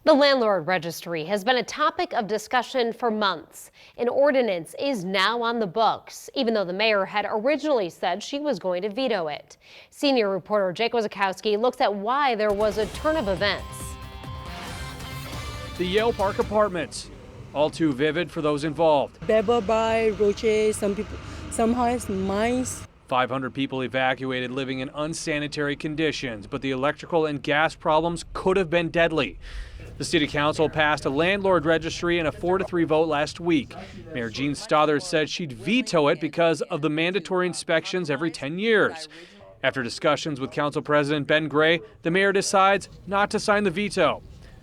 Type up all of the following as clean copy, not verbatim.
The Landlord Registry has been a topic of discussion for months. An ordinance is now on the books, even though the mayor had originally said she was going to veto it. Senior reporter Jake Wazakowski looks at why there was a turn of events. The Yale Park Apartments, all too vivid for those involved. Bevel by roaches, some has mice. 500 people evacuated, living in unsanitary conditions, but the electrical and gas problems could have been deadly. The city council passed a landlord registry in a 4-3 vote last week. Mayor Jean Stothert said she'd veto it because of the mandatory inspections every 10 years. After discussions with council president Ben Gray, the mayor decides not to sign the veto.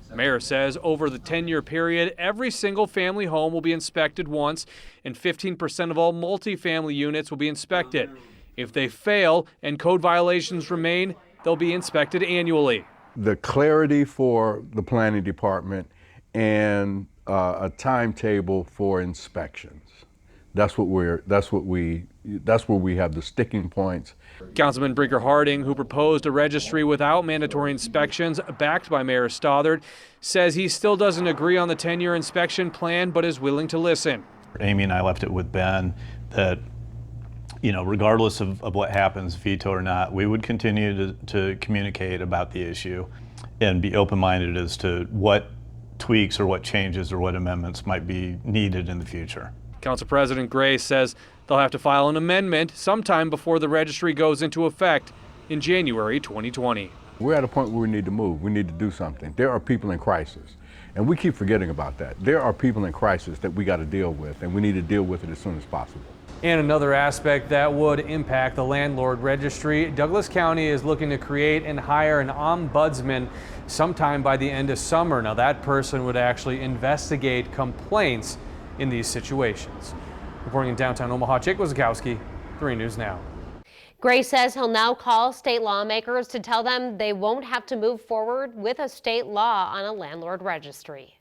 The mayor says over the 10-year period, every single family home will be inspected once, and 15% of all multifamily units will be inspected. If they fail and code violations remain, they'll be inspected annually. The clarity for the planning department and a timetable for inspections. That's where we have the sticking points. Councilman Brinker Harding, who proposed a registry without mandatory inspections, backed by Mayor Stothert, says he still doesn't agree on the 10-year inspection plan, but is willing to listen. Amy and I left it with Ben that, regardless of what happens, veto or not, we would continue to communicate about the issue and be open-minded as to what tweaks or what changes or what amendments might be needed in the future. Council President Gray says they'll have to file an amendment sometime before the registry goes into effect in January 2020. We're at a point where we need to move. We need to do something. There are people in crisis, and we keep forgetting about that. There are people in crisis that we got to deal with, and we need to deal with it as soon as possible. And another aspect that would impact the landlord registry, Douglas County is looking to create and hire an ombudsman sometime by the end of summer. Now that person would actually investigate complaints in these situations. Reporting in downtown Omaha, Jake Wazakowski, 3 News Now. Gray says he'll now call state lawmakers to tell them they won't have to move forward with a state law on a landlord registry.